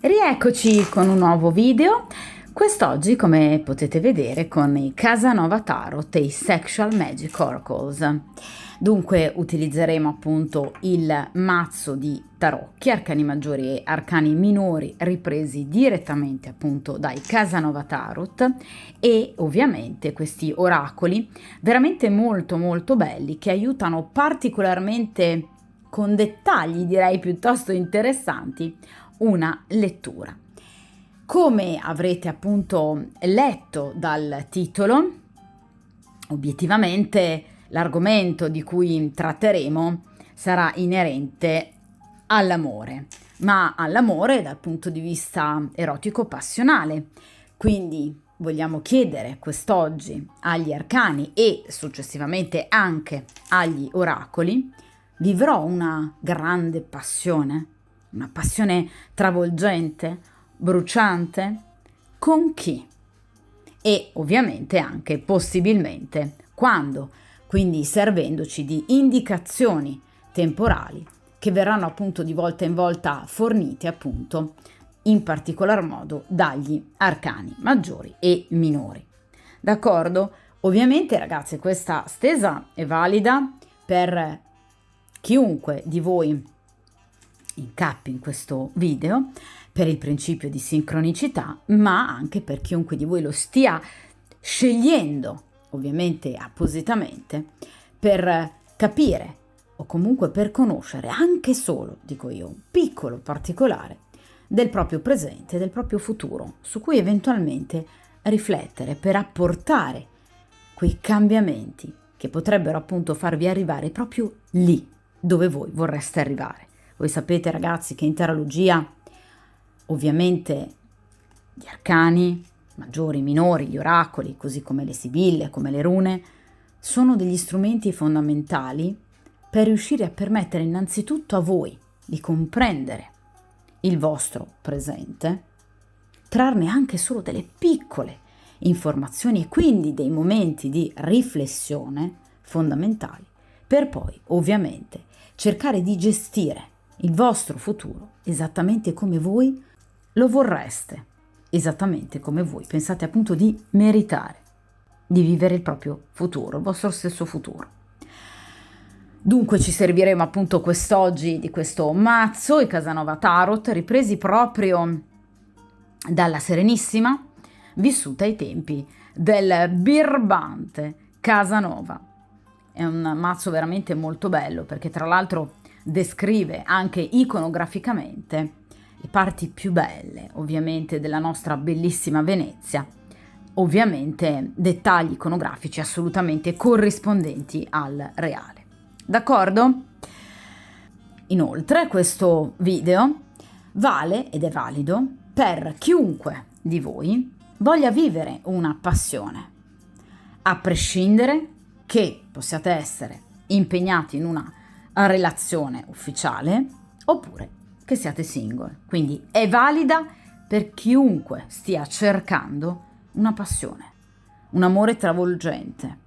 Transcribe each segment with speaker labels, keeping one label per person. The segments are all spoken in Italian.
Speaker 1: Rieccoci con un nuovo video, quest'oggi come potete vedere con i Casanova Tarot e i Sexual Magic Oracles. Dunque utilizzeremo appunto il mazzo di tarocchi, arcani maggiori e arcani minori ripresi direttamente appunto dai Casanova Tarot e ovviamente questi oracoli veramente molto belli che aiutano particolarmente con dettagli direi piuttosto interessanti una lettura. Come avrete appunto letto dal titolo, obiettivamente l'argomento di cui tratteremo sarà inerente all'amore, ma all'amore dal punto di vista erotico-passionale. Quindi vogliamo chiedere quest'oggi agli arcani e successivamente anche agli oracoli: vivrò una grande passione? Una passione travolgente, bruciante? Con chi? E ovviamente anche possibilmente quando, quindi servendoci di indicazioni temporali che verranno appunto di volta in volta fornite appunto in particolar modo dagli arcani maggiori e minori. D'accordo? Ovviamente ragazzi questa stesa è valida per chiunque di voi incappi in questo video per il principio di sincronicità, ma anche per chiunque di voi lo stia scegliendo, ovviamente appositamente, per capire o comunque per conoscere anche solo, dico io, un piccolo particolare del proprio presente, del proprio futuro, su cui eventualmente riflettere per apportare quei cambiamenti che potrebbero appunto farvi arrivare proprio lì dove voi vorreste arrivare. Voi sapete ragazzi che in tarologia ovviamente gli arcani maggiori, minori, gli oracoli, così come le sibille, come le rune, sono degli strumenti fondamentali per riuscire a permettere innanzitutto a voi di comprendere il vostro presente, trarne anche solo delle piccole informazioni e quindi dei momenti di riflessione fondamentali, per poi ovviamente cercare di gestire il vostro futuro esattamente come voi lo vorreste, esattamente come voi pensate appunto di meritare, di vivere il proprio futuro, il vostro stesso futuro. Dunque ci serviremo appunto quest'oggi di questo mazzo, i Casanova Tarot, ripresi proprio dalla Serenissima, vissuta ai tempi del birbante Casanova. È un mazzo veramente molto bello perché tra l'altro descrive anche iconograficamente le parti più belle, ovviamente, della nostra bellissima Venezia, ovviamente dettagli iconografici assolutamente corrispondenti al reale. D'accordo? Inoltre questo video vale ed è valido per chiunque di voi voglia vivere una passione, a prescindere che possiate essere impegnati in una relazione ufficiale oppure che siate single. Quindi è valida per chiunque stia cercando una passione, un amore travolgente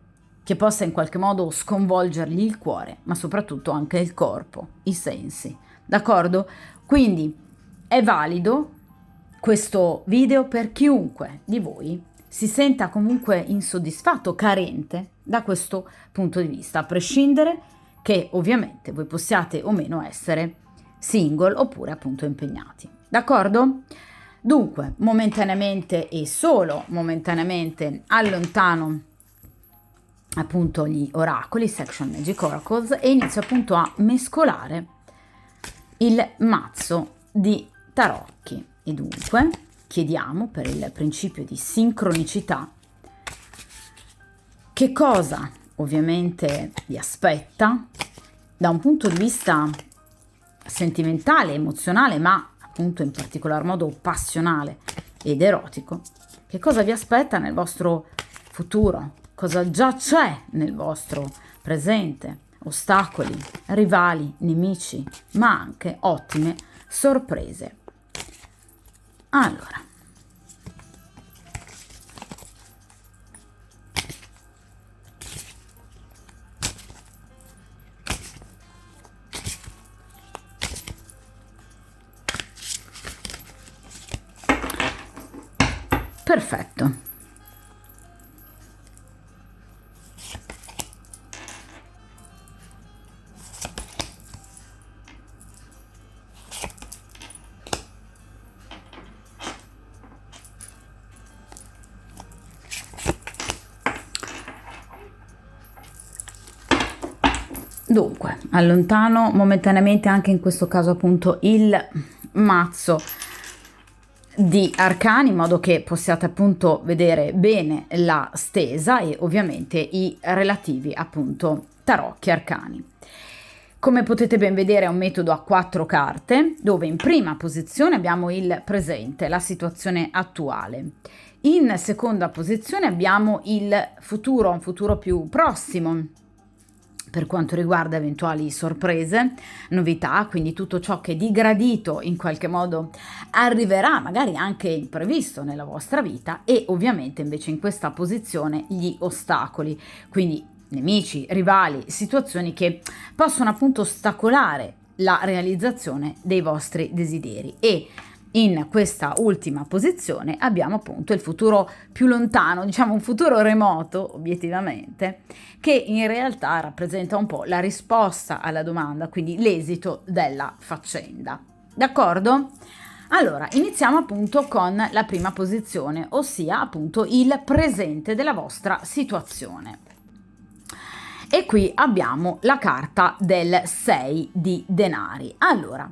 Speaker 1: che possa in qualche modo sconvolgergli il cuore, ma soprattutto anche il corpo, i sensi. D'accordo? Quindi è valido questo video per chiunque di voi si senta comunque insoddisfatto, carente da questo punto di vista, a prescindere che ovviamente voi possiate o meno essere single oppure appunto impegnati. D'accordo? Dunque, momentaneamente e solo momentaneamente allontano appunto gli oracoli, Sexual Magic Oracles, e inizio appunto a mescolare il mazzo di tarocchi. E dunque chiediamo per il principio di sincronicità che cosa ovviamente vi aspetta da un punto di vista sentimentale, emozionale, ma appunto in particolar modo passionale ed erotico. Che cosa vi aspetta nel vostro futuro? Cosa già c'è nel vostro presente? Ostacoli, rivali, nemici, ma anche ottime sorprese. Allora, Perfetto. Dunque, allontano momentaneamente anche in questo caso appunto il mazzo di arcani in modo che possiate appunto vedere bene la stesa e ovviamente i relativi appunto tarocchi arcani. Come potete ben vedere è un metodo a 4 carte dove in prima posizione abbiamo il presente, la situazione attuale. In seconda posizione abbiamo il futuro, un futuro più prossimo per quanto riguarda eventuali sorprese, novità, quindi tutto ciò che di gradito in qualche modo arriverà, magari anche imprevisto nella vostra vita, e ovviamente invece in questa posizione gli ostacoli, quindi nemici, rivali, situazioni che possono appunto ostacolare la realizzazione dei vostri desideri. E in questa ultima posizione abbiamo appunto il futuro più lontano, diciamo un futuro remoto obiettivamente, che in realtà rappresenta un po' la risposta alla domanda, quindi l'esito della faccenda. D'accordo? Allora, iniziamo appunto con la prima posizione, ossia appunto il presente della vostra situazione. E qui abbiamo la carta del 6 di denari. Allora,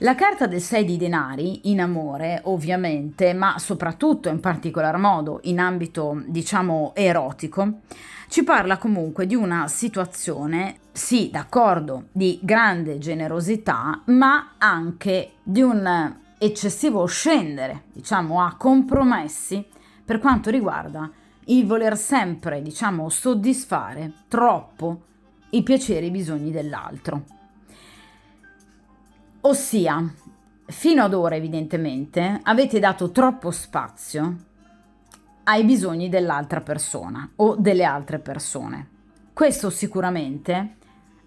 Speaker 1: la carta del 6 di denari in amore, ovviamente, ma soprattutto in particolar modo in ambito, diciamo, erotico, ci parla comunque di una situazione, sì, d'accordo, di grande generosità, ma anche di un eccessivo scendere, diciamo, a compromessi per quanto riguarda il voler sempre, diciamo, soddisfare troppo i piaceri e i bisogni dell'altro. Ossia, fino ad ora evidentemente avete dato troppo spazio ai bisogni dell'altra persona o delle altre persone. Questo sicuramente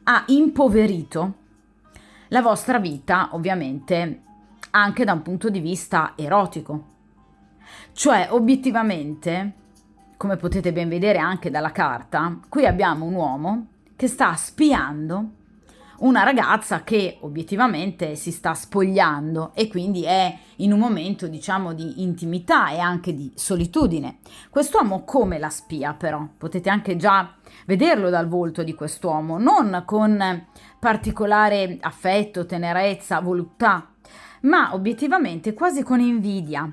Speaker 1: ha impoverito la vostra vita, ovviamente, anche da un punto di vista erotico. Cioè, obiettivamente, come potete ben vedere anche dalla carta, qui abbiamo un uomo che sta spiando una ragazza che obiettivamente si sta spogliando e quindi è in un momento, diciamo, di intimità e anche di solitudine. Quest'uomo come la spia però? Potete anche già vederlo dal volto di quest'uomo, non con particolare affetto, tenerezza, voluttà, ma obiettivamente quasi con invidia,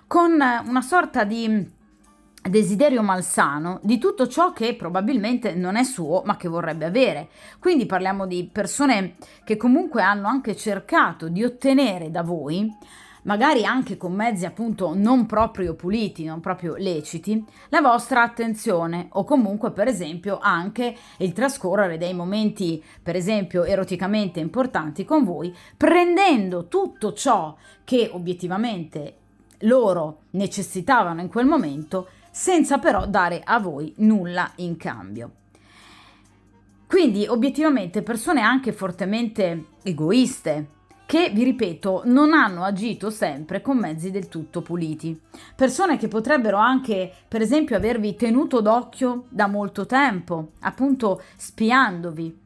Speaker 1: con una sorta di desiderio malsano di tutto ciò che probabilmente non è suo ma che vorrebbe avere. Quindi parliamo di persone che comunque hanno anche cercato di ottenere da voi, magari anche con mezzi appunto non proprio puliti, non proprio leciti, la vostra attenzione o comunque per esempio anche il trascorrere dei momenti per esempio eroticamente importanti con voi, prendendo tutto ciò che obiettivamente loro necessitavano in quel momento senza però dare a voi nulla in cambio. Quindi obiettivamente persone anche fortemente egoiste, che, vi ripeto, non hanno agito sempre con mezzi del tutto puliti. Persone che potrebbero anche, per esempio, avervi tenuto d'occhio da molto tempo, appunto spiandovi.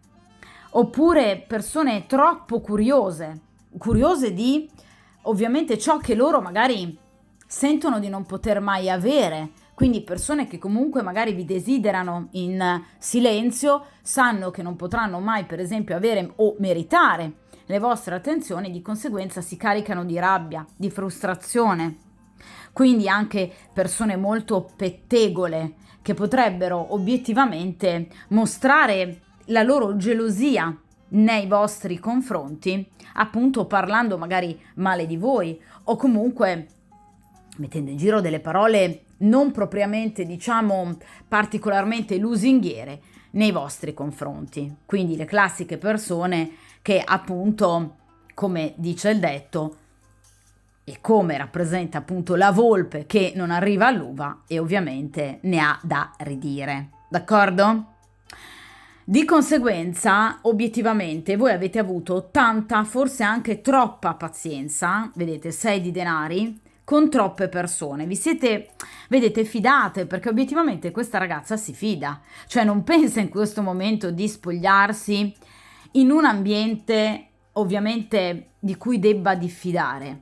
Speaker 1: Oppure persone troppo curiose di, ovviamente, ciò che loro magari sentono di non poter mai avere. Quindi persone che comunque magari vi desiderano in silenzio, sanno che non potranno mai, per esempio, avere o meritare le vostre attenzioni, di conseguenza si caricano di rabbia, di frustrazione. Quindi anche persone molto pettegole che potrebbero obiettivamente mostrare la loro gelosia nei vostri confronti, appunto parlando magari male di voi o comunque mettendo in giro delle parole non propriamente, diciamo, particolarmente lusinghiere nei vostri confronti. Quindi le classiche persone che appunto, come dice il detto, e come rappresenta appunto la volpe che non arriva all'uva e ovviamente ne ha da ridire. D'accordo? Di conseguenza, obiettivamente, voi avete avuto tanta, forse anche troppa pazienza, vedete, 6 di denari, con troppe persone. Vi siete, vedete, fidate, perché obiettivamente questa ragazza si fida, cioè non pensa in questo momento di spogliarsi in un ambiente ovviamente di cui debba diffidare.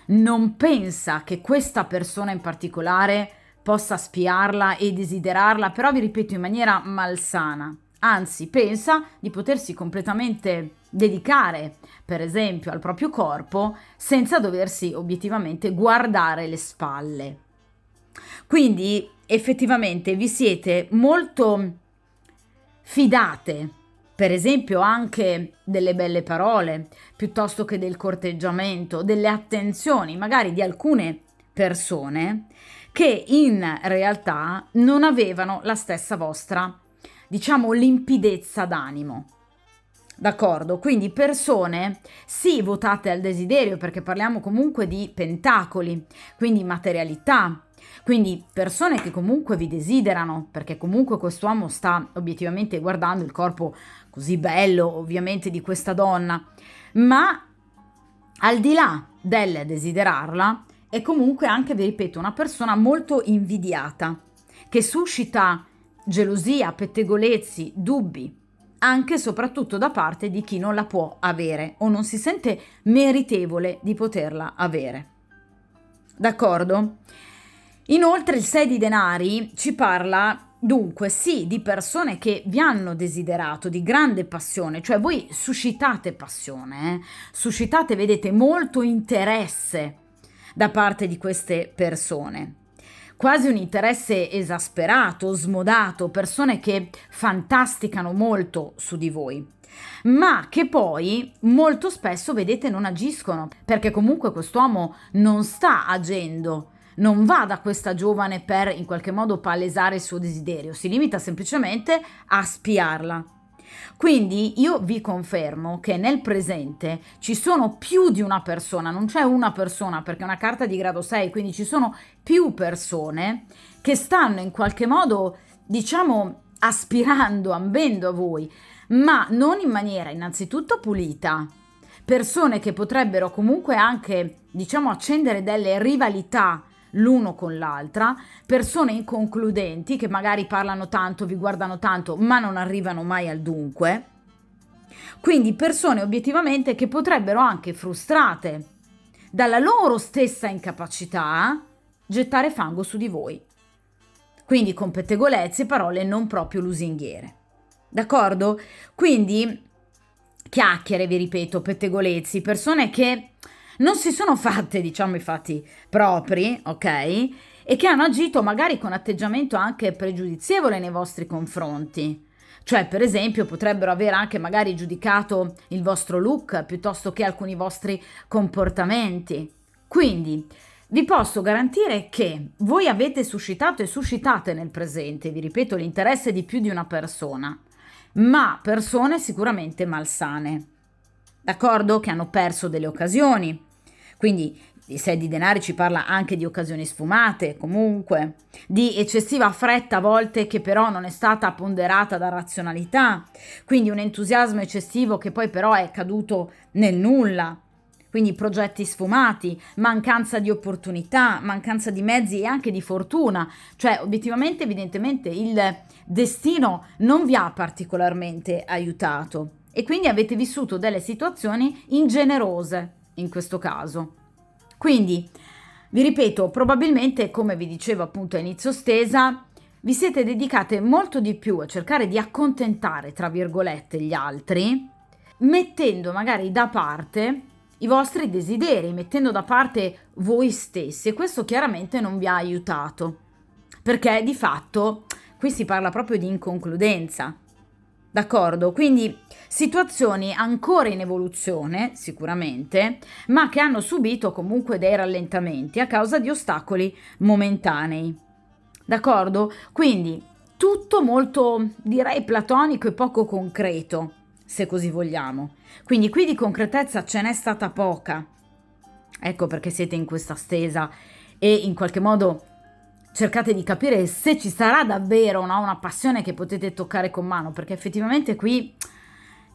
Speaker 1: Non pensa che questa persona in particolare possa spiarla e desiderarla, però vi ripeto in maniera malsana. Anzi, pensa di potersi completamente dedicare, per esempio, al proprio corpo senza doversi obiettivamente guardare le spalle. Quindi effettivamente vi siete molto fidate, per esempio anche delle belle parole, piuttosto che del corteggiamento, delle attenzioni, magari di alcune persone che in realtà non avevano la stessa vostra, diciamo, limpidezza d'animo. D'accordo? Quindi persone, sì, votate al desiderio, perché parliamo comunque di pentacoli, quindi materialità, quindi persone che comunque vi desiderano, perché comunque quest'uomo sta obiettivamente guardando il corpo così bello, ovviamente, di questa donna, ma al di là del desiderarla, è comunque anche, vi ripeto, una persona molto invidiata, che suscita gelosia, pettegolezzi, dubbi, anche e soprattutto da parte di chi non la può avere o non si sente meritevole di poterla avere. D'accordo? Inoltre il 6 di denari ci parla dunque sì di persone che vi hanno desiderato, di grande passione, cioè voi suscitate passione, suscitate, vedete, molto interesse da parte di queste persone. Quasi un interesse esasperato, smodato, persone che fantasticano molto su di voi, ma che poi molto spesso, vedete, non agiscono, perché comunque quest'uomo non sta agendo, non va da questa giovane per in qualche modo palesare il suo desiderio, si limita semplicemente a spiarla. Quindi io vi confermo che nel presente ci sono più di una persona, non c'è una persona perché è una carta di grado 6, quindi ci sono più persone che stanno in qualche modo, diciamo, aspirando, ambendo a voi, ma non in maniera innanzitutto pulita. Persone che potrebbero comunque anche, diciamo, accendere delle rivalità l'uno con l'altra, persone inconcludenti che magari parlano tanto, vi guardano tanto, ma non arrivano mai al dunque. Quindi persone obiettivamente che potrebbero anche frustrate dalla loro stessa incapacità gettare fango su di voi. Quindi con pettegolezzi e parole non proprio lusinghiere. D'accordo? Quindi chiacchiere, vi ripeto, pettegolezzi, persone che non si sono fatte, diciamo, i fatti propri, ok? E che hanno agito magari con atteggiamento anche pregiudizievole nei vostri confronti. Cioè, per esempio, potrebbero aver anche magari giudicato il vostro look piuttosto che alcuni vostri comportamenti. Quindi, vi posso garantire che voi avete suscitato e suscitate nel presente, vi ripeto, l'interesse di più di una persona, ma persone sicuramente malsane, d'accordo? Che hanno perso delle occasioni. Quindi il 6 di denari ci parla anche di occasioni sfumate, comunque, di eccessiva fretta a volte che però non è stata ponderata da razionalità, quindi un entusiasmo eccessivo che poi però è caduto nel nulla. Quindi progetti sfumati, mancanza di opportunità, mancanza di mezzi e anche di fortuna, cioè obiettivamente, evidentemente il destino non vi ha particolarmente aiutato e quindi avete vissuto delle situazioni ingenerose in questo caso. Quindi, vi ripeto, probabilmente, come vi dicevo appunto a inizio stesa, vi siete dedicate molto di più a cercare di accontentare, tra virgolette, gli altri, mettendo magari da parte i vostri desideri, mettendo da parte voi stessi, e questo chiaramente non vi ha aiutato, perché di fatto qui si parla proprio di inconcludenza, d'accordo? Quindi situazioni ancora in evoluzione, sicuramente, ma che hanno subito comunque dei rallentamenti a causa di ostacoli momentanei, d'accordo? Quindi tutto molto, direi, platonico e poco concreto, se così vogliamo. Quindi qui di concretezza ce n'è stata poca. Ecco perché siete in questa stesa e in qualche modo cercate di capire se ci sarà davvero, no, una passione che potete toccare con mano, perché effettivamente qui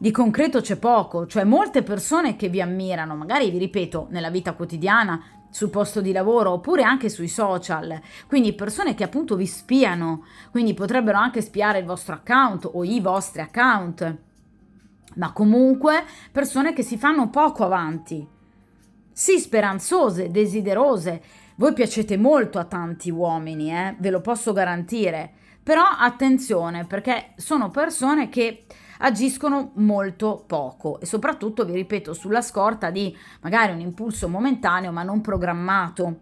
Speaker 1: di concreto c'è poco, cioè molte persone che vi ammirano, magari vi ripeto, nella vita quotidiana, sul posto di lavoro oppure anche sui social, quindi persone che appunto vi spiano, quindi potrebbero anche spiare il vostro account o i vostri account, ma comunque persone che si fanno poco avanti, sì, speranzose, desiderose. Voi piacete molto a tanti uomini, ve lo posso garantire, però attenzione perché sono persone che agiscono molto poco e soprattutto, vi ripeto, sulla scorta di magari un impulso momentaneo ma non programmato.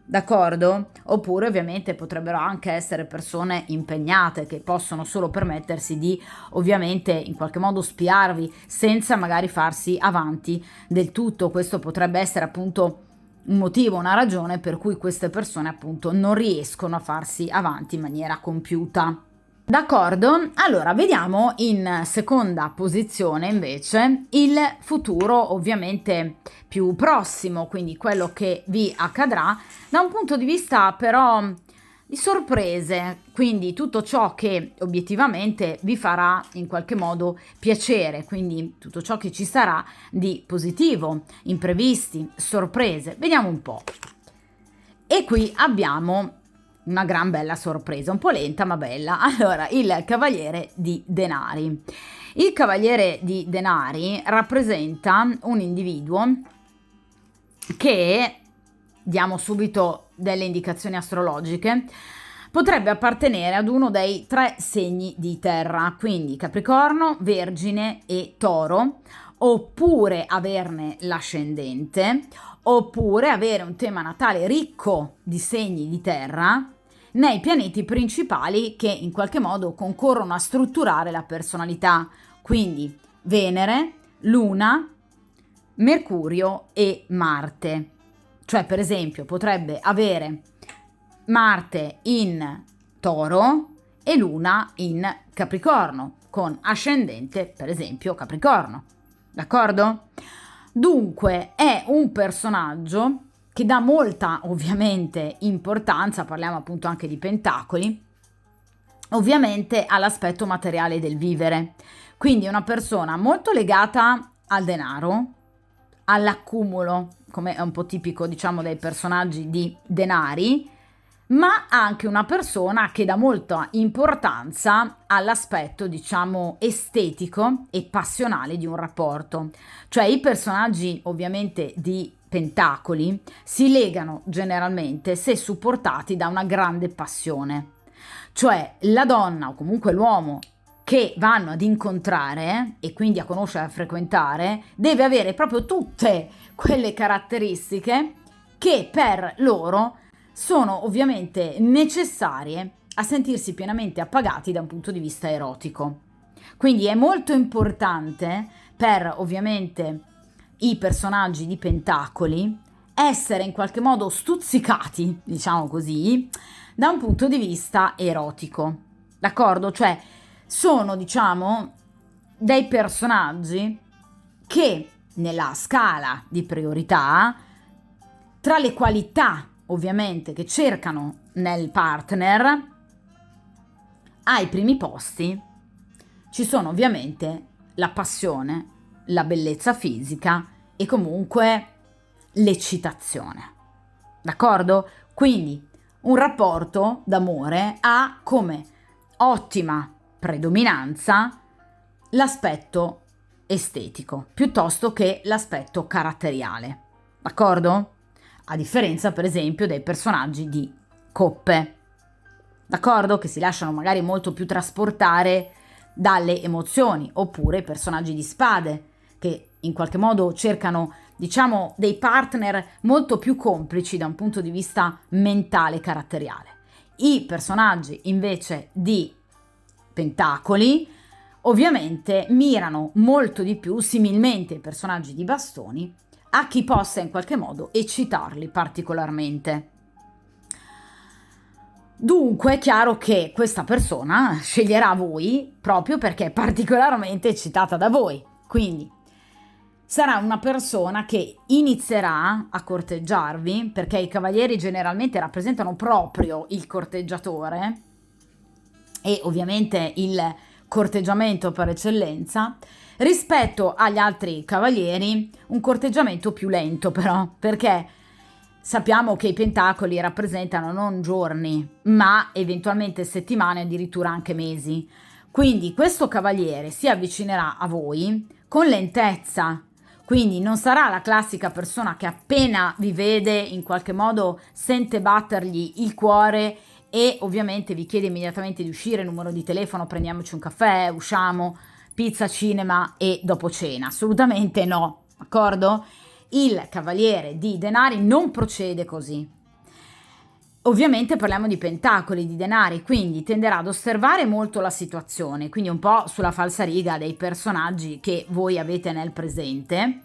Speaker 1: D'accordo? Oppure ovviamente potrebbero anche essere persone impegnate che possono solo permettersi di ovviamente in qualche modo spiarvi senza magari farsi avanti del tutto. Questo potrebbe essere appunto un motivo, una ragione per cui queste persone appunto non riescono a farsi avanti in maniera compiuta. D'accordo? Allora, vediamo in seconda posizione invece il futuro ovviamente più prossimo, quindi quello che vi accadrà da un punto di vista però di sorprese, quindi tutto ciò che obiettivamente vi farà in qualche modo piacere, quindi tutto ciò che ci sarà di positivo, imprevisti, sorprese. Vediamo un po'. E qui abbiamo una gran bella sorpresa, un po' lenta ma bella. Allora, il Cavaliere di Denari. Il Cavaliere di Denari rappresenta un individuo che, diamo subito delle indicazioni astrologiche, potrebbe appartenere ad uno dei 3 segni di terra, quindi Capricorno, Vergine e Toro, oppure averne l'ascendente, oppure avere un tema natale ricco di segni di terra nei pianeti principali che in qualche modo concorrono a strutturare la personalità, quindi Venere, Luna, Mercurio e Marte. Cioè, per esempio, potrebbe avere Marte in Toro e Luna in Capricorno, con ascendente, per esempio, Capricorno. D'accordo? Dunque, è un personaggio che dà molta, ovviamente, importanza, parliamo appunto anche di pentacoli, ovviamente all'aspetto materiale del vivere. Quindi è una persona molto legata al denaro, all'accumulo, come è un po' tipico, diciamo, dei personaggi di denari, ma anche una persona che dà molta importanza all'aspetto, diciamo, estetico e passionale di un rapporto. Cioè i personaggi ovviamente di pentacoli si legano generalmente se supportati da una grande passione. Cioè la donna o comunque l'uomo che vanno ad incontrare e quindi a conoscere e a frequentare deve avere proprio tutte quelle caratteristiche che per loro sono ovviamente necessarie a sentirsi pienamente appagati da un punto di vista erotico. Quindi è molto importante per ovviamente i personaggi di pentacoli essere in qualche modo stuzzicati, diciamo così, da un punto di vista erotico. D'accordo? Cioè sono, diciamo, dei personaggi che nella scala di priorità, tra le qualità ovviamente che cercano nel partner, ai primi posti ci sono ovviamente la passione, la bellezza fisica e comunque l'eccitazione. D'accordo? Quindi un rapporto d'amore ha come ottima predominanza l'aspetto estetico piuttosto che l'aspetto caratteriale. D'accordo? A differenza per esempio dei personaggi di coppe, d'accordo? Che si lasciano magari molto più trasportare dalle emozioni, oppure personaggi di spade che in qualche modo cercano, diciamo, dei partner molto più complici da un punto di vista mentale e caratteriale. I personaggi invece di pentacoli ovviamente mirano molto di più, similmente ai personaggi di bastoni, a chi possa in qualche modo eccitarli particolarmente. Dunque è chiaro che questa persona sceglierà voi proprio perché è particolarmente eccitata da voi. Quindi sarà una persona che inizierà a corteggiarvi, perché i cavalieri generalmente rappresentano proprio il corteggiatore e ovviamente il corteggiamento per eccellenza, rispetto agli altri cavalieri un corteggiamento più lento però, perché sappiamo che i pentacoli rappresentano non giorni, ma eventualmente settimane, addirittura anche mesi. Quindi questo cavaliere si avvicinerà a voi con lentezza, quindi non sarà la classica persona che appena vi vede in qualche modo sente battergli il cuore e ovviamente vi chiede immediatamente di uscire, numero di telefono, prendiamoci un caffè, usciamo, pizza, cinema e dopo cena. Assolutamente no, d'accordo? Il cavaliere di denari non procede così. Ovviamente parliamo di pentacoli, di denari, quindi tenderà ad osservare molto la situazione, quindi un po' sulla falsariga dei personaggi che voi avete nel presente,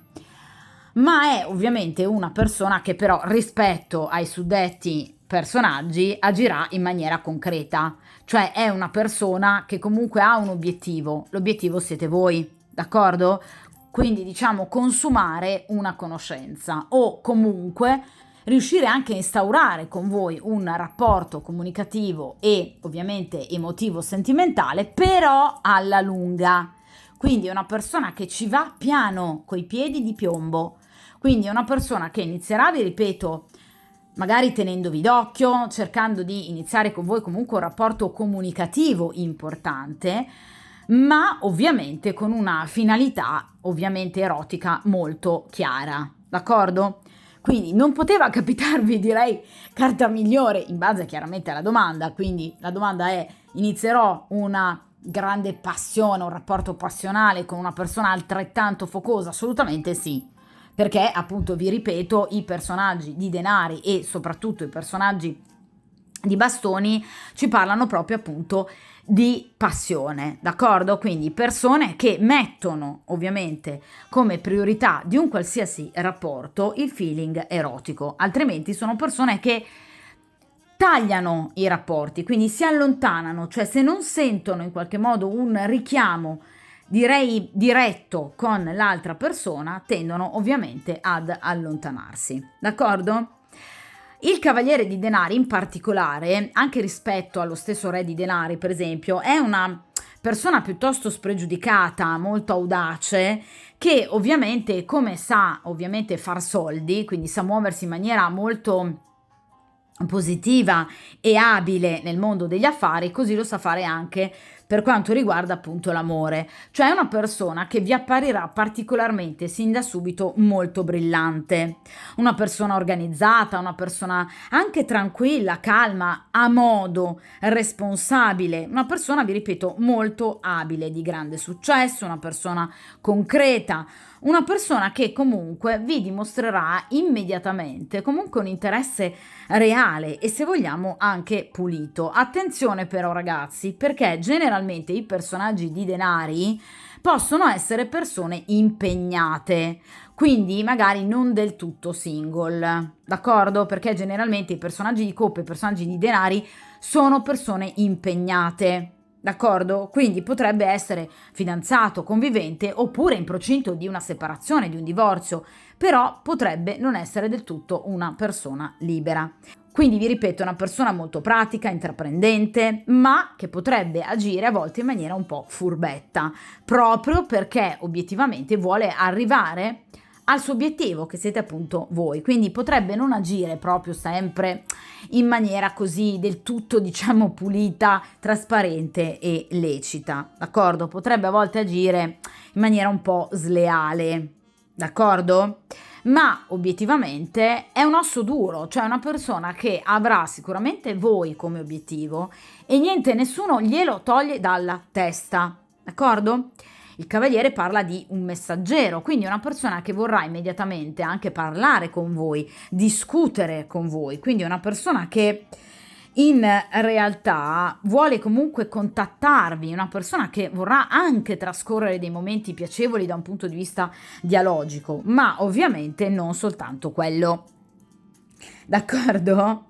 Speaker 1: ma è ovviamente una persona che però rispetto ai suddetti personaggi agirà in maniera concreta, cioè è una persona che comunque ha un obiettivo, l'obiettivo siete voi, d'accordo? Quindi diciamo consumare una conoscenza o comunque riuscire anche a instaurare con voi un rapporto comunicativo e ovviamente emotivo sentimentale, però alla lunga. Quindi è una persona che ci va piano, coi piedi di piombo. Quindi è una persona che inizierà, vi ripeto, magari tenendovi d'occhio, cercando di iniziare con voi comunque un rapporto comunicativo importante, ma ovviamente con una finalità ovviamente erotica molto chiara, d'accordo? Quindi non poteva capitarvi, direi, carta migliore in base chiaramente alla domanda, quindi la domanda è: inizierò una grande passione, un rapporto passionale con una persona altrettanto focosa? Assolutamente sì, perché appunto vi ripeto, i personaggi di denari e soprattutto i personaggi di bastoni ci parlano proprio appunto di passione, d'accordo? Quindi persone che mettono ovviamente come priorità di un qualsiasi rapporto il feeling erotico, altrimenti sono persone che tagliano i rapporti, quindi si allontanano, cioè se non sentono in qualche modo un richiamo, direi diretto, con l'altra persona, tendono ovviamente ad allontanarsi, d'accordo? Il cavaliere di denari in particolare, anche rispetto allo stesso re di denari per esempio, è una persona piuttosto spregiudicata, molto audace, che ovviamente come sa ovviamente far soldi, quindi sa muoversi in maniera molto positiva e abile nel mondo degli affari, così lo sa fare anche per quanto riguarda appunto l'amore, cioè è una persona che vi apparirà particolarmente sin da subito molto brillante, una persona organizzata, una persona anche tranquilla, calma, a modo, responsabile, una persona, vi ripeto, molto abile, di grande successo, una persona concreta, una persona che comunque vi dimostrerà immediatamente comunque un interesse reale e se vogliamo anche pulito. Attenzione però ragazzi, perché generalmente i personaggi di denari possono essere persone impegnate, quindi magari non del tutto single, d'accordo? Perché generalmente i personaggi di coppia e i personaggi di denari sono persone impegnate. D'accordo? Quindi potrebbe essere fidanzato, convivente oppure in procinto di una separazione, di un divorzio, però potrebbe non essere del tutto una persona libera. Quindi vi ripeto, è una persona molto pratica, intraprendente, ma che potrebbe agire a volte in maniera un po' furbetta, proprio perché obiettivamente vuole arrivare al suo obiettivo, che siete appunto voi. Quindi potrebbe non agire proprio sempre in maniera così del tutto, diciamo, pulita, trasparente e lecita, d'accordo? Potrebbe a volte agire in maniera un po' sleale, d'accordo? Ma obiettivamente è un osso duro, cioè una persona che avrà sicuramente voi come obiettivo e niente, nessuno glielo toglie dalla testa, d'accordo? Il cavaliere parla di un messaggero, quindi una persona che vorrà immediatamente anche parlare con voi, discutere con voi, quindi una persona che in realtà vuole comunque contattarvi, una persona che vorrà anche trascorrere dei momenti piacevoli da un punto di vista dialogico, ma ovviamente non soltanto quello. D'accordo?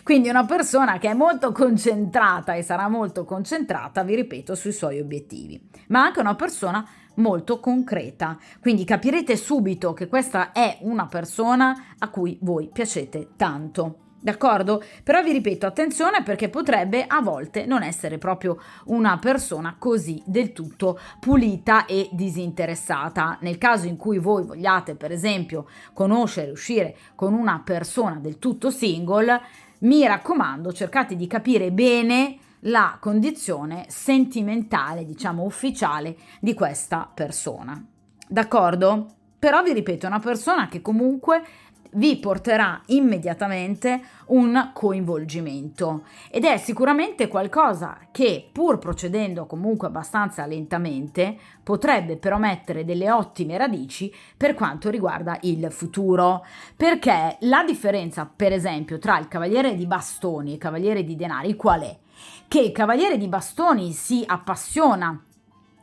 Speaker 1: Quindi una persona che è molto concentrata e sarà molto concentrata, vi ripeto, sui suoi obiettivi, ma anche una persona molto concreta. Quindi capirete subito che questa è una persona a cui voi piacete tanto. D'accordo? Però vi ripeto, attenzione perché potrebbe a volte non essere proprio una persona così del tutto pulita e disinteressata. Nel caso in cui voi vogliate, per esempio, conoscere, uscire con una persona del tutto single, mi raccomando, cercate di capire bene la condizione sentimentale, diciamo ufficiale, di questa persona. D'accordo? Però vi ripeto, è una persona che comunque vi porterà immediatamente un coinvolgimento ed è sicuramente qualcosa che, pur procedendo comunque abbastanza lentamente, potrebbe però mettere delle ottime radici per quanto riguarda il futuro, perché la differenza, per esempio, tra il cavaliere di bastoni e il cavaliere di denari qual è? Che il cavaliere di bastoni si appassiona,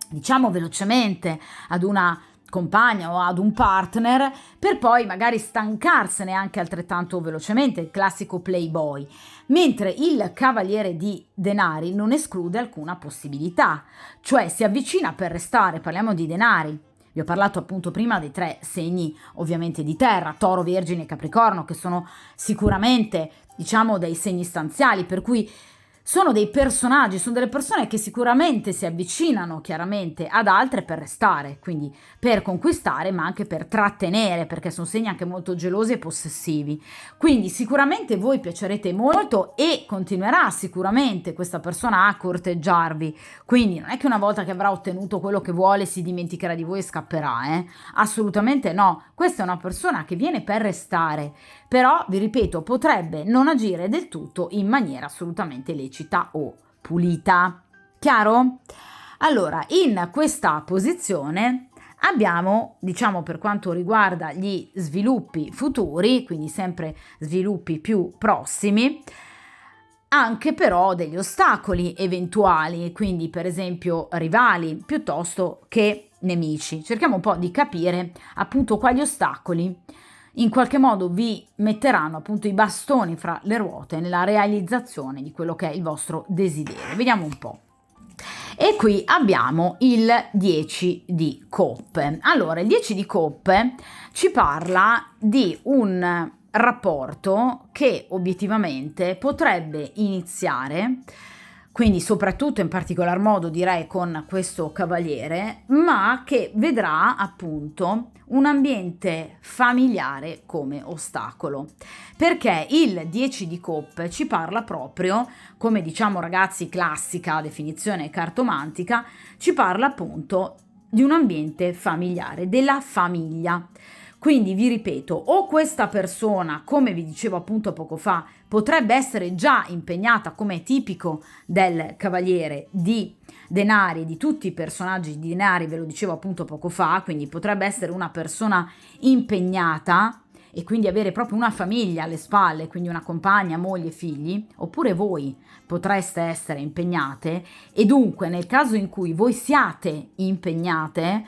Speaker 1: diciamo velocemente, ad una compagna o ad un partner per poi magari stancarsene anche altrettanto velocemente, il classico playboy, mentre il cavaliere di denari non esclude alcuna possibilità, cioè si avvicina per restare. Parliamo di denari. Vi ho parlato appunto prima dei 3 segni ovviamente di terra, Toro, Vergine e Capricorno, che sono sicuramente, diciamo, dei segni stanziali, per cui sono dei personaggi, sono delle persone che sicuramente si avvicinano chiaramente ad altre per restare, quindi per conquistare, ma anche per trattenere, perché sono segni anche molto gelosi e possessivi. Quindi sicuramente voi piacerete molto e continuerà sicuramente questa persona a corteggiarvi. Quindi non è che una volta che avrà ottenuto quello che vuole si dimenticherà di voi e scapperà, eh? Assolutamente no. Questa è una persona che viene per restare, però vi ripeto, potrebbe non agire del tutto in maniera assolutamente lecita o pulita. Chiaro? Allora, in questa posizione abbiamo, diciamo, per quanto riguarda gli sviluppi futuri, quindi sempre sviluppi più prossimi, anche però degli ostacoli eventuali, quindi per esempio rivali piuttosto che nemici. Cerchiamo un po' di capire appunto quali ostacoli in qualche modo vi metteranno appunto i bastoni fra le ruote nella realizzazione di quello che è il vostro desiderio. Vediamo un po'. E qui abbiamo il 10 di coppe. Allora, il 10 di coppe ci parla di un rapporto che obiettivamente potrebbe iniziare, quindi soprattutto in particolar modo direi con questo cavaliere, ma che vedrà appunto un ambiente familiare come ostacolo, perché il 10 di coppe ci parla proprio, come diciamo ragazzi classica definizione cartomantica, ci parla appunto di un ambiente familiare, della famiglia. Quindi vi ripeto, o questa persona, come vi dicevo appunto poco fa, potrebbe essere già impegnata, come è tipico del cavaliere di denari, di tutti i personaggi di denari, ve lo dicevo appunto poco fa, quindi potrebbe essere una persona impegnata e quindi avere proprio una famiglia alle spalle, quindi una compagna, moglie, figli, oppure voi potreste essere impegnate e dunque nel caso in cui voi siate impegnate,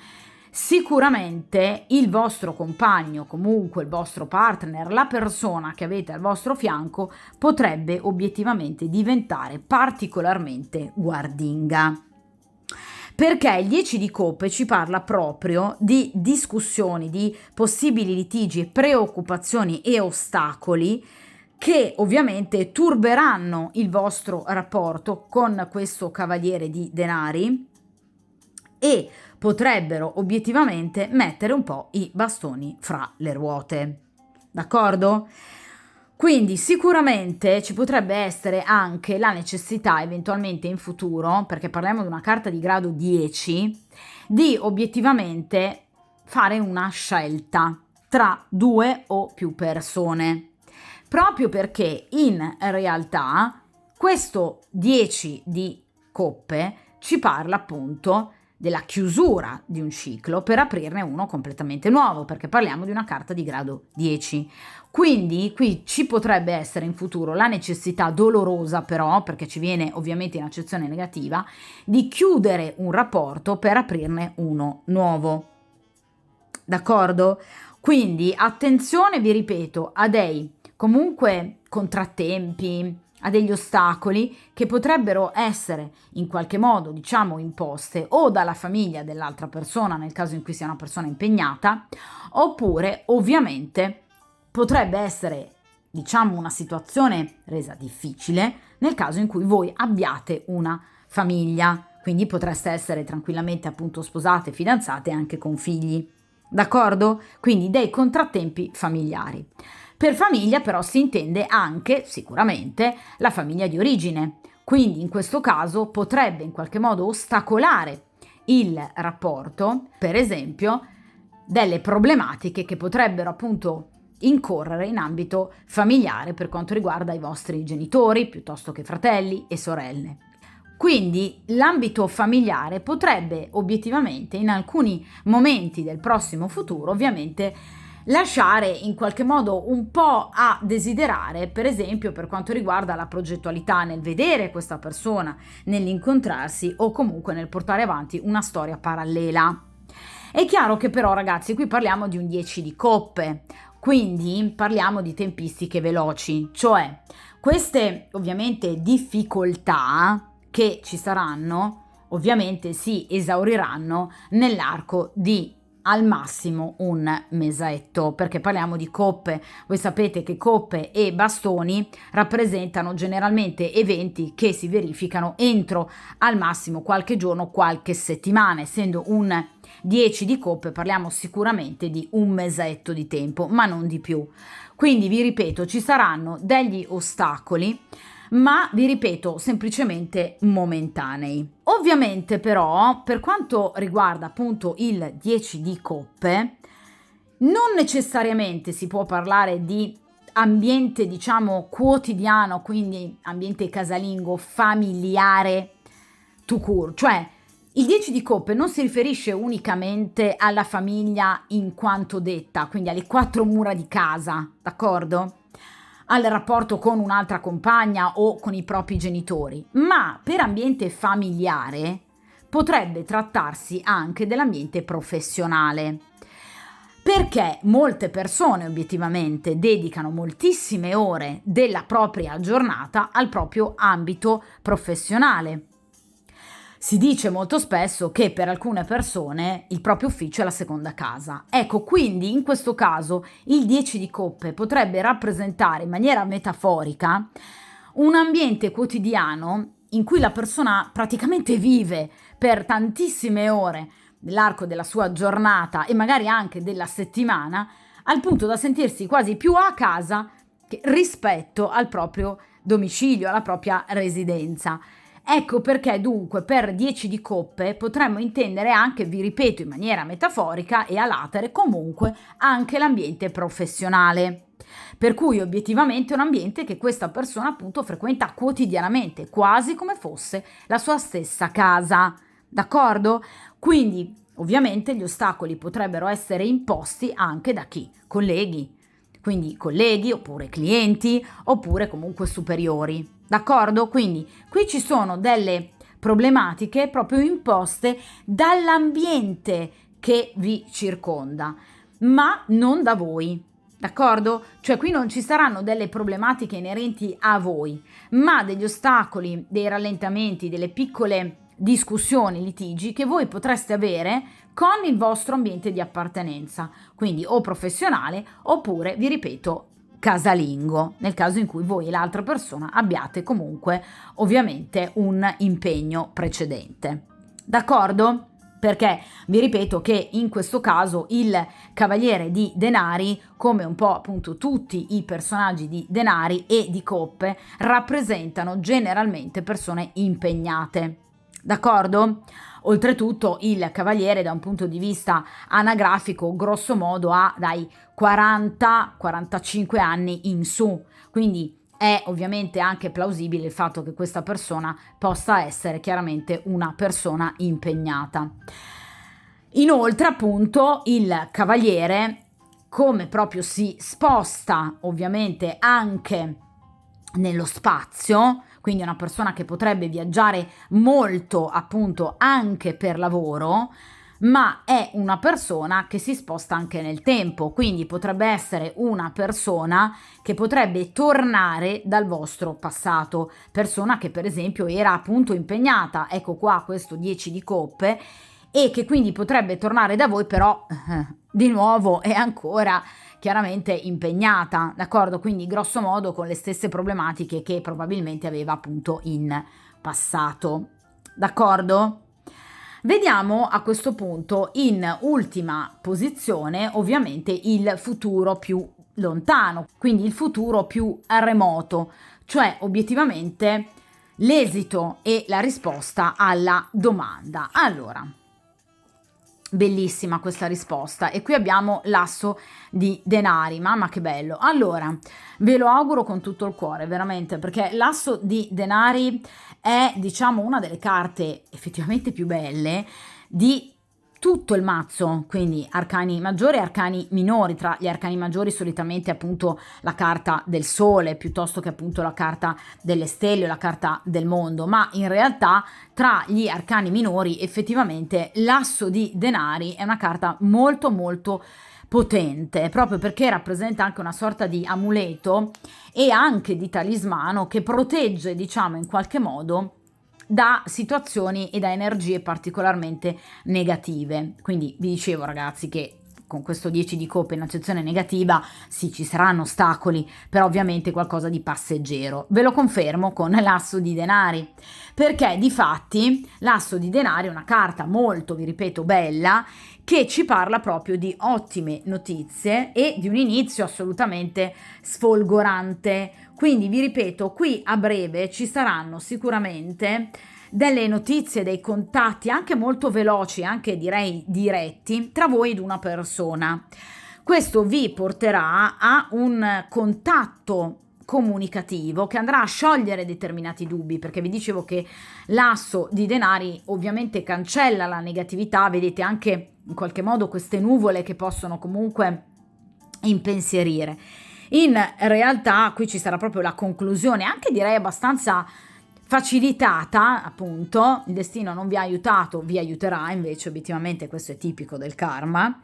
Speaker 1: sicuramente il vostro compagno, comunque il vostro partner, la persona che avete al vostro fianco potrebbe obiettivamente diventare particolarmente guardinga. Perché il 10 di coppe ci parla proprio di discussioni, di possibili litigi, preoccupazioni e ostacoli che ovviamente turberanno il vostro rapporto con questo cavaliere di denari e potrebbero obiettivamente mettere un po' i bastoni fra le ruote. D'accordo? Quindi sicuramente ci potrebbe essere anche la necessità eventualmente in futuro, perché parliamo di una carta di grado 10, di obiettivamente fare una scelta tra 2 o più persone, proprio perché in realtà questo 10 di coppe ci parla appunto della chiusura di un ciclo per aprirne uno completamente nuovo, perché parliamo di una carta di grado 10. Quindi qui ci potrebbe essere in futuro la necessità dolorosa però, perché ci viene ovviamente in accezione negativa, di chiudere un rapporto per aprirne uno nuovo. D'accordo? Quindi attenzione, vi ripeto, a dei comunque contrattempi, a degli ostacoli che potrebbero essere in qualche modo, diciamo, imposte o dalla famiglia dell'altra persona nel caso in cui sia una persona impegnata, oppure ovviamente potrebbe essere diciamo una situazione resa difficile nel caso in cui voi abbiate una famiglia, quindi potreste essere tranquillamente appunto sposate, fidanzate anche con figli, d'accordo? Quindi dei contrattempi familiari. Per famiglia però si intende anche sicuramente la famiglia di origine, quindi in questo caso potrebbe in qualche modo ostacolare il rapporto, per esempio, delle problematiche che potrebbero appunto incorrere in ambito familiare per quanto riguarda i vostri genitori piuttosto che fratelli e sorelle. Quindi l'ambito familiare potrebbe obiettivamente in alcuni momenti del prossimo futuro ovviamente lasciare in qualche modo un po' a desiderare, per esempio per quanto riguarda la progettualità nel vedere questa persona, nell'incontrarsi o comunque nel portare avanti una storia parallela. È chiaro che però ragazzi qui parliamo di un 10 di coppe, quindi parliamo di tempistiche veloci, cioè queste ovviamente difficoltà che ci saranno ovviamente si esauriranno nell'arco di al massimo un mesetto, perché parliamo di coppe. Voi sapete che coppe e bastoni rappresentano generalmente eventi che si verificano entro al massimo qualche giorno, qualche settimana. Essendo un 10 di coppe parliamo sicuramente di un mesetto di tempo, ma non di più. Quindi vi ripeto, ci saranno degli ostacoli, ma vi ripeto semplicemente momentanei. Ovviamente però per quanto riguarda appunto il 10 di coppe non necessariamente si può parlare di ambiente diciamo quotidiano, quindi ambiente casalingo, familiare tout court, cioè il 10 di coppe non si riferisce unicamente alla famiglia in quanto detta, quindi alle quattro mura di casa, d'accordo? Al rapporto con un'altra compagna o con i propri genitori, ma per ambiente familiare potrebbe trattarsi anche dell'ambiente professionale, perché molte persone obiettivamente dedicano moltissime ore della propria giornata al proprio ambito professionale. Si dice molto spesso che per alcune persone il proprio ufficio è la seconda casa. Ecco, quindi in questo caso il 10 di coppe potrebbe rappresentare in maniera metaforica un ambiente quotidiano in cui la persona praticamente vive per tantissime ore nell'arco della sua giornata e magari anche della settimana, al punto da sentirsi quasi più a casa rispetto al proprio domicilio, alla propria residenza. Ecco perché dunque per 10 di coppe potremmo intendere anche, vi ripeto in maniera metaforica e a latere, comunque anche l'ambiente professionale. Per cui obiettivamente è un ambiente che questa persona appunto frequenta quotidianamente, quasi come fosse la sua stessa casa, d'accordo? Quindi ovviamente gli ostacoli potrebbero essere imposti anche da chi? Colleghi, quindi colleghi oppure clienti oppure comunque superiori. D'accordo? Quindi qui ci sono delle problematiche proprio imposte dall'ambiente che vi circonda, ma non da voi. D'accordo? Cioè qui non ci saranno delle problematiche inerenti a voi, ma degli ostacoli, dei rallentamenti, delle piccole discussioni, litigi che voi potreste avere con il vostro ambiente di appartenenza, quindi o professionale oppure, vi ripeto, casalingo, nel caso in cui voi e l'altra persona abbiate comunque ovviamente un impegno precedente. D'accordo? Perché vi ripeto che in questo caso il cavaliere di denari, come un po' appunto tutti i personaggi di denari e di coppe, rappresentano generalmente persone impegnate. D'accordo? Oltretutto il cavaliere da un punto di vista anagrafico grosso modo ha dai 40-45 anni in su, quindi è ovviamente anche plausibile il fatto che questa persona possa essere chiaramente una persona impegnata. Inoltre appunto il cavaliere, come proprio si sposta ovviamente anche nello spazio, quindi una persona che potrebbe viaggiare molto appunto anche per lavoro, ma è una persona che si sposta anche nel tempo, quindi potrebbe essere una persona che potrebbe tornare dal vostro passato, persona che per esempio era appunto impegnata, ecco qua questo 10 di coppe, e che quindi potrebbe tornare da voi, però di nuovo è ancora chiaramente impegnata, d'accordo? Quindi grosso modo con le stesse problematiche che probabilmente aveva appunto in passato, d'accordo? Vediamo a questo punto in ultima posizione ovviamente il futuro più lontano, quindi il futuro più remoto, cioè obiettivamente l'esito e la risposta alla domanda. Allora, bellissima questa risposta, e qui abbiamo l'asso di denari, mamma che bello. Allora, ve lo auguro con tutto il cuore, veramente, perché l'asso di denari è, diciamo, una delle carte effettivamente più belle di tutto il mazzo, quindi arcani maggiori e arcani minori. Tra gli arcani maggiori solitamente appunto la carta del sole piuttosto che appunto la carta delle stelle o la carta del mondo, ma in realtà tra gli arcani minori effettivamente l'asso di denari è una carta molto molto potente, proprio perché rappresenta anche una sorta di amuleto e anche di talismano che protegge, diciamo, in qualche modo da situazioni e da energie particolarmente negative. Quindi vi dicevo, ragazzi, che con questo 10 di coppe in accezione negativa sì, ci saranno ostacoli, però ovviamente qualcosa di passeggero. Ve lo confermo con l'asso di denari, perché di fatti l'asso di denari è una carta molto, vi ripeto, bella, che ci parla proprio di ottime notizie e di un inizio assolutamente sfolgorante. Quindi vi ripeto, qui a breve ci saranno sicuramente delle notizie, dei contatti anche molto veloci, anche direi diretti, tra voi ed una persona. Questo vi porterà a un contatto comunicativo che andrà a sciogliere determinati dubbi, perché vi dicevo che l'asso di denari ovviamente cancella la negatività, vedete anche in qualche modo queste nuvole che possono comunque impensierire. In realtà qui ci sarà proprio la conclusione, anche direi abbastanza facilitata, appunto. Il destino non vi ha aiutato, vi aiuterà, invece obiettivamente questo è tipico del karma.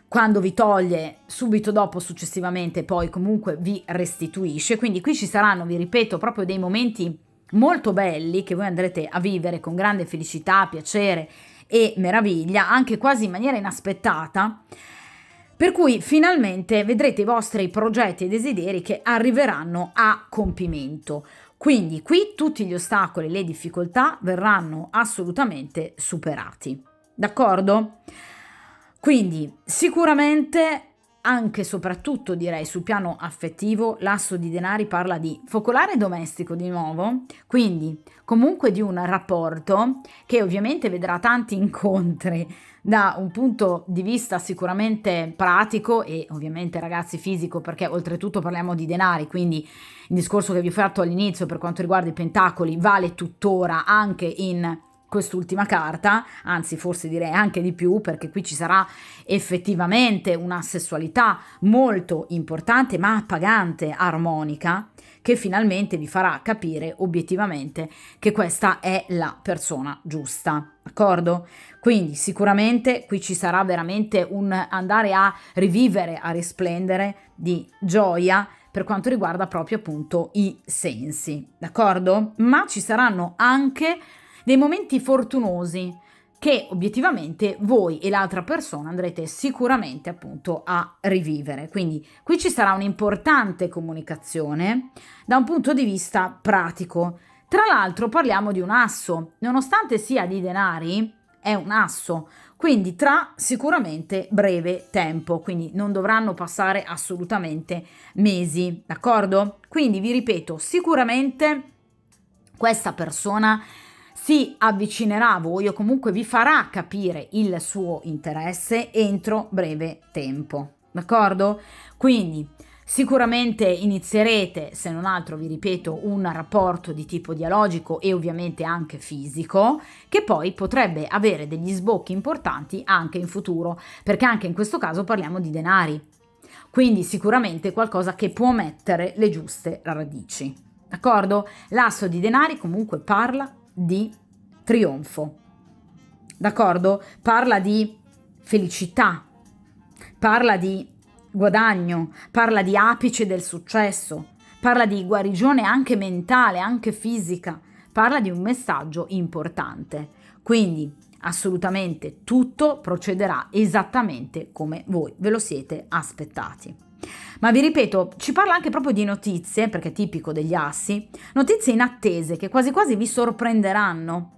Speaker 1: Quando vi toglie, subito dopo, successivamente, poi comunque vi restituisce. Quindi qui ci saranno, vi ripeto, proprio dei momenti molto belli che voi andrete a vivere con grande felicità, piacere e meraviglia, anche quasi in maniera inaspettata, per cui finalmente vedrete i vostri progetti e desideri che arriveranno a compimento. Quindi qui tutti gli ostacoli, le difficoltà verranno assolutamente superati, d'accordo? Quindi sicuramente, anche e soprattutto direi sul piano affettivo, l'asso di denari parla di focolare domestico di nuovo, quindi comunque di un rapporto che ovviamente vedrà tanti incontri da un punto di vista sicuramente pratico e ovviamente, ragazzi, fisico, perché oltretutto parliamo di denari, quindi il discorso che vi ho fatto all'inizio per quanto riguarda i pentacoli vale tuttora anche in quest'ultima carta, anzi forse direi anche di più, perché qui ci sarà effettivamente una sessualità molto importante ma appagante, armonica, che finalmente vi farà capire obiettivamente che questa è la persona giusta, d'accordo? Quindi sicuramente qui ci sarà veramente un andare a rivivere, a risplendere di gioia per quanto riguarda proprio appunto i sensi, d'accordo? Ma ci saranno anche dei momenti fortunosi che obiettivamente voi e l'altra persona andrete sicuramente appunto a rivivere. Quindi qui ci sarà un'importante comunicazione da un punto di vista pratico. Tra l'altro parliamo di un asso, nonostante sia di denari, è un asso, quindi tra sicuramente breve tempo, quindi non dovranno passare assolutamente mesi, d'accordo? Quindi vi ripeto, sicuramente questa persona si avvicinerà a voi o comunque vi farà capire il suo interesse entro breve tempo, d'accordo? Quindi sicuramente inizierete, se non altro vi ripeto, un rapporto di tipo dialogico e ovviamente anche fisico, che poi potrebbe avere degli sbocchi importanti anche in futuro, perché anche in questo caso parliamo di denari, quindi sicuramente qualcosa che può mettere le giuste radici, d'accordo? L'asso di denari comunque parla di trionfo, d'accordo? Parla di felicità, parla di guadagno, parla di apice del successo, parla di guarigione anche mentale, anche fisica, parla di un messaggio importante. Quindi assolutamente tutto procederà esattamente come voi ve lo siete aspettati. Ma vi ripeto, ci parla anche proprio di notizie, perché è tipico degli assi, notizie inattese che quasi quasi vi sorprenderanno.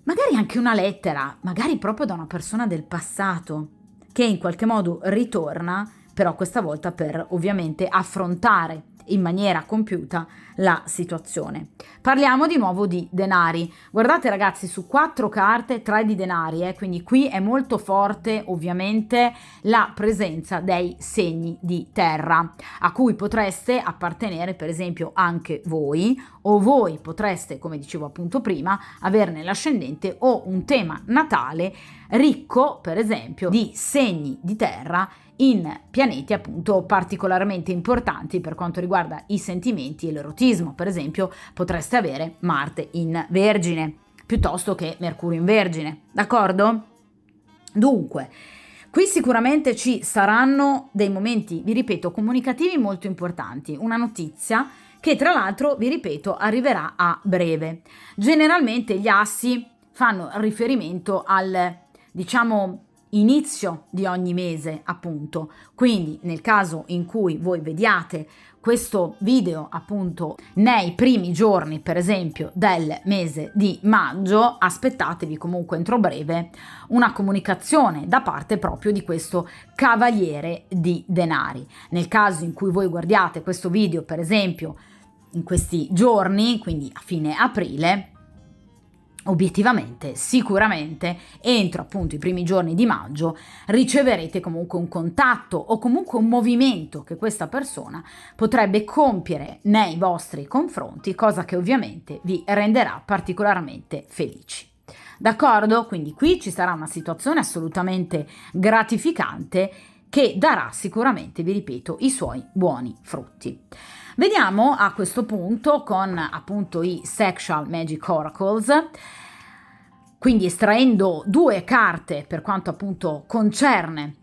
Speaker 1: Magari anche una lettera, magari proprio da una persona del passato, che in qualche modo ritorna, però questa volta per ovviamente affrontare in maniera compiuta la situazione. Parliamo di nuovo di denari. Guardate ragazzi, su 4 carte 3 di denari, quindi qui è molto forte ovviamente la presenza dei segni di terra, a cui potreste appartenere per esempio anche voi, o voi potreste, come dicevo appunto prima, averne l'ascendente o un tema natale ricco per esempio di segni di terra in pianeti appunto particolarmente importanti per quanto riguarda i sentimenti e l'erotismo. Per esempio potreste avere Marte in Vergine piuttosto che Mercurio in Vergine, d'accordo? Dunque, qui sicuramente ci saranno dei momenti, vi ripeto, comunicativi molto importanti, una notizia che tra l'altro, vi ripeto, arriverà a breve. Generalmente gli assi fanno riferimento al, diciamo, inizio di ogni mese, appunto. Quindi nel caso in cui voi vediate questo video appunto nei primi giorni per esempio del mese di maggio, aspettatevi comunque entro breve una comunicazione da parte proprio di questo cavaliere di denari. Nel caso in cui voi guardiate questo video per esempio in questi giorni, quindi a fine aprile, obiettivamente, sicuramente, entro appunto i primi giorni di maggio, riceverete comunque un contatto o comunque un movimento che questa persona potrebbe compiere nei vostri confronti, cosa che ovviamente vi renderà particolarmente felici. D'accordo? Quindi qui ci sarà una situazione assolutamente gratificante che darà sicuramente, vi ripeto, i suoi buoni frutti. Vediamo a questo punto con appunto i Sexual Magic Oracles, quindi estraendo 2 carte per quanto appunto concerne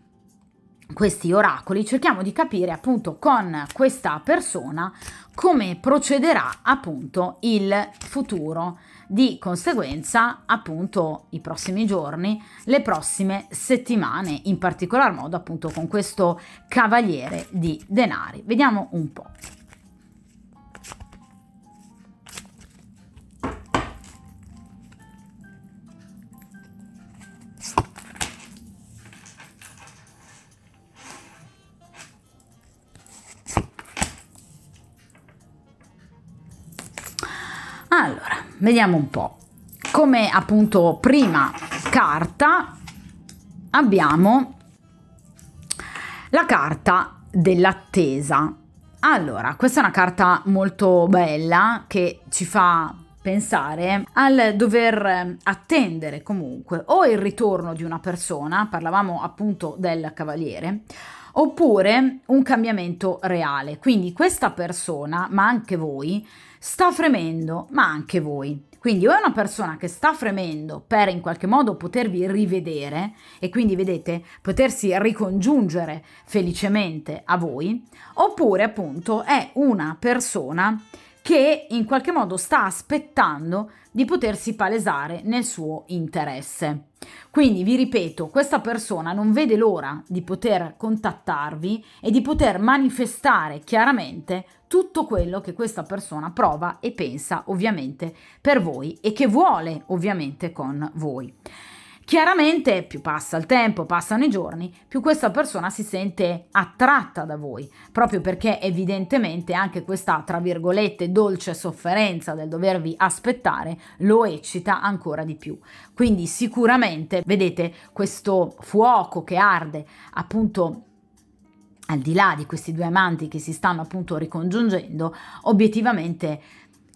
Speaker 1: questi oracoli, cerchiamo di capire appunto con questa persona come procederà appunto il futuro, di conseguenza appunto i prossimi giorni, le prossime settimane, in particolar modo appunto con questo cavaliere di denari. Vediamo un po'. Allora, vediamo un po'. Come appunto prima carta abbiamo la carta dell'attesa. Allora, questa è una carta molto bella che ci fa pensare al dover attendere comunque o il ritorno di una persona, parlavamo appunto del cavaliere, oppure un cambiamento reale. Quindi questa persona, ma anche voi, sta fremendo, ma anche voi. Quindi o è una persona che sta fremendo per in qualche modo potervi rivedere e quindi vedete potersi ricongiungere felicemente a voi, oppure appunto è una persona che in qualche modo sta aspettando di potersi palesare nel suo interesse. Quindi vi ripeto, questa persona non vede l'ora di poter contattarvi e di poter manifestare chiaramente tutto quello che questa persona prova e pensa ovviamente per voi e che vuole ovviamente con voi. Chiaramente più passa il tempo, passano i giorni, più questa persona si sente attratta da voi, proprio perché evidentemente anche questa, tra virgolette, dolce sofferenza del dovervi aspettare lo eccita ancora di più. Quindi sicuramente, vedete, questo fuoco che arde appunto al di là di questi 2 amanti che si stanno appunto ricongiungendo, obiettivamente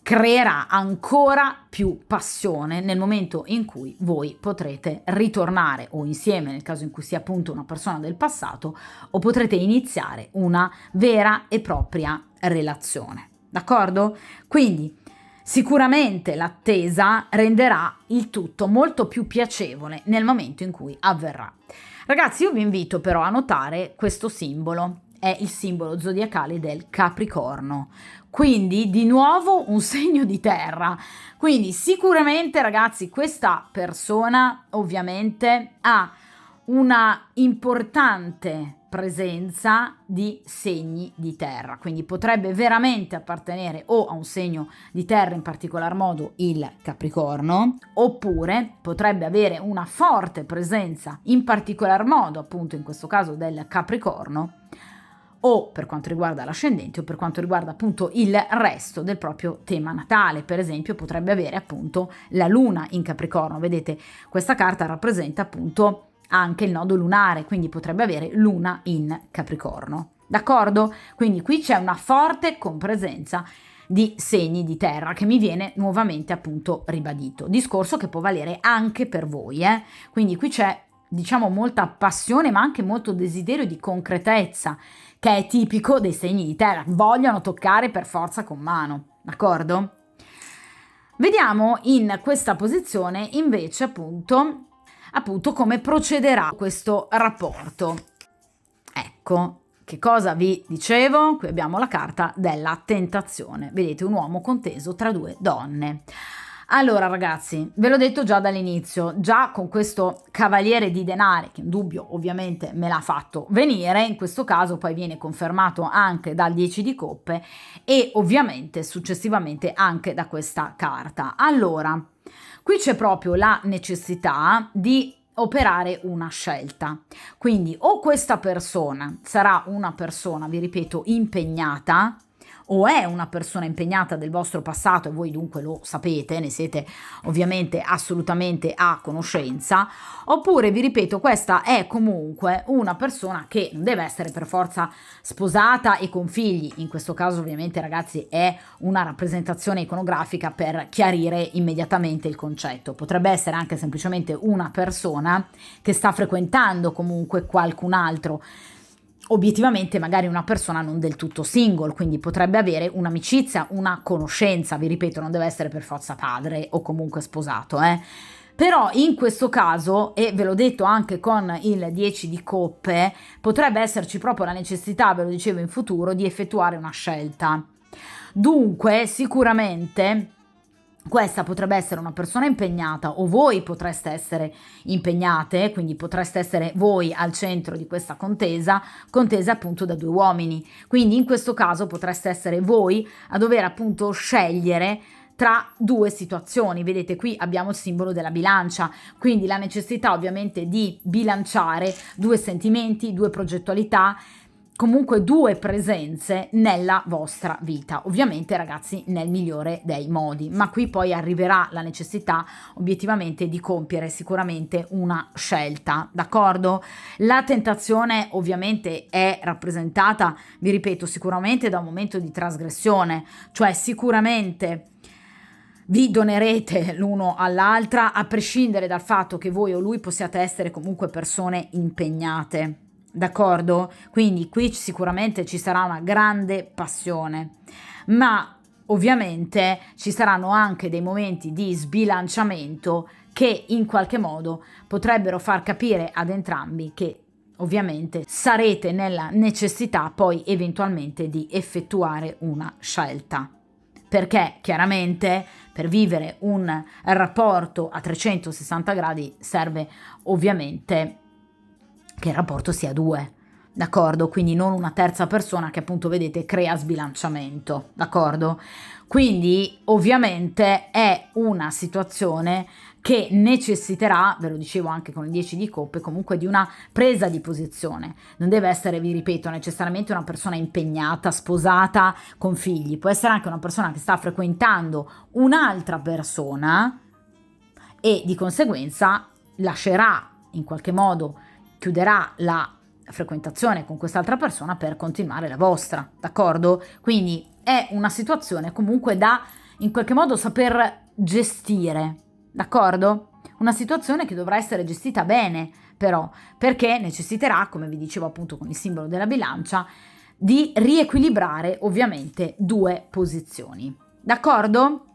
Speaker 1: creerà ancora più passione nel momento in cui voi potrete ritornare o insieme, nel caso in cui sia appunto una persona del passato, o potrete iniziare una vera e propria relazione. D'accordo? Quindi sicuramente l'attesa renderà il tutto molto più piacevole nel momento in cui avverrà. Ragazzi, io vi invito però a notare questo simbolo è il simbolo zodiacale del Capricorno. Quindi di nuovo un segno di terra. Quindi sicuramente, ragazzi, questa persona ovviamente ha una importante presenza di segni di terra, quindi potrebbe veramente appartenere o a un segno di terra, in particolar modo il Capricorno, oppure potrebbe avere una forte presenza, in particolar modo appunto in questo caso del Capricorno, o per quanto riguarda l'ascendente o per quanto riguarda appunto il resto del proprio tema natale. Per esempio potrebbe avere appunto la luna in Capricorno. Vedete, questa carta rappresenta appunto anche il nodo lunare, quindi potrebbe avere luna in Capricorno, d'accordo? Quindi qui c'è una forte compresenza di segni di terra che mi viene nuovamente appunto ribadito, discorso che può valere anche per voi, quindi qui c'è, diciamo, molta passione ma anche molto desiderio di concretezza, che è tipico dei segni di terra, vogliono toccare per forza con mano, d'accordo? Vediamo in questa posizione invece appunto come procederà questo rapporto. Ecco, che cosa vi dicevo? Qui abbiamo la carta della tentazione. Vedete, un uomo conteso tra due donne. Allora ragazzi, ve l'ho detto già dall'inizio, già con questo cavaliere di denari, che in dubbio ovviamente me l'ha fatto venire, in questo caso poi viene confermato anche dal 10 di coppe e ovviamente successivamente anche da questa carta. Allora, qui c'è proprio la necessità di operare una scelta, quindi o questa persona sarà una persona, vi ripeto, impegnata, o è una persona impegnata del vostro passato e voi dunque lo sapete, ne siete ovviamente assolutamente a conoscenza, oppure vi ripeto questa è comunque una persona che non deve essere per forza sposata e con figli, in questo caso ovviamente ragazzi è una rappresentazione iconografica per chiarire immediatamente il concetto, potrebbe essere anche semplicemente una persona che sta frequentando comunque qualcun altro, obiettivamente magari una persona non del tutto single, quindi potrebbe avere un'amicizia, una conoscenza, vi ripeto, non deve essere per forza padre o comunque sposato, Però in questo caso, e ve l'ho detto anche con il 10 di coppe, potrebbe esserci proprio la necessità, ve lo dicevo in futuro, di effettuare una scelta. Dunque, sicuramente questa potrebbe essere una persona impegnata o voi potreste essere impegnate, quindi potreste essere voi al centro di questa contesa appunto da due uomini. Quindi in questo caso potreste essere voi a dover appunto scegliere tra due situazioni. Vedete, qui abbiamo il simbolo della bilancia, quindi la necessità ovviamente di bilanciare due sentimenti, due progettualità, comunque due presenze nella vostra vita, ovviamente ragazzi nel migliore dei modi, ma qui poi arriverà la necessità obiettivamente di compiere sicuramente una scelta, d'accordo? La tentazione ovviamente è rappresentata, vi ripeto, sicuramente da un momento di trasgressione, cioè sicuramente vi donerete l'uno all'altra a prescindere dal fatto che voi o lui possiate essere comunque persone impegnate. D'accordo? Quindi qui sicuramente ci sarà una grande passione, ma ovviamente ci saranno anche dei momenti di sbilanciamento che in qualche modo potrebbero far capire ad entrambi che ovviamente sarete nella necessità poi eventualmente di effettuare una scelta. Perché chiaramente per vivere un rapporto a 360 gradi serve ovviamente che il rapporto sia due, d'accordo? Quindi non una terza persona che appunto vedete crea sbilanciamento, d'accordo? Quindi ovviamente è una situazione che necessiterà, ve lo dicevo anche con il 10 di coppe, comunque di una presa di posizione. Non deve essere, vi ripeto, necessariamente una persona impegnata, sposata, con figli. Può essere anche una persona che sta frequentando un'altra persona e di conseguenza lascerà in qualche modo, chiuderà la frequentazione con quest'altra persona per continuare la vostra, d'accordo? Quindi è una situazione comunque da in qualche modo saper gestire, d'accordo? Una situazione che dovrà essere gestita bene, però, perché necessiterà, come vi dicevo appunto con il simbolo della bilancia, di riequilibrare ovviamente due posizioni, d'accordo?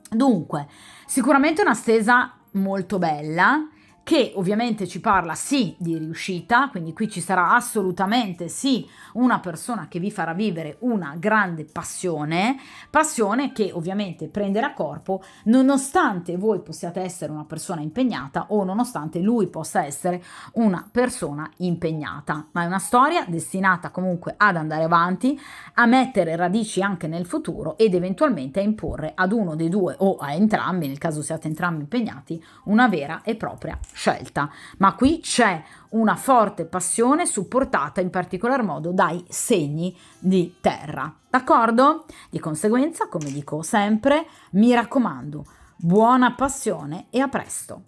Speaker 1: Dunque, sicuramente una stesa molto bella, che ovviamente ci parla sì di riuscita, quindi qui ci sarà assolutamente sì una persona che vi farà vivere una grande passione che ovviamente prenderà corpo nonostante voi possiate essere una persona impegnata o nonostante lui possa essere una persona impegnata, ma è una storia destinata comunque ad andare avanti, a mettere radici anche nel futuro ed eventualmente a imporre ad uno dei due o a entrambi, nel caso siate entrambi impegnati, una vera e propria scelta. Ma qui c'è una forte passione supportata in particolar modo dai segni di terra, d'accordo? Di conseguenza, come dico sempre, mi raccomando, buona passione e a presto!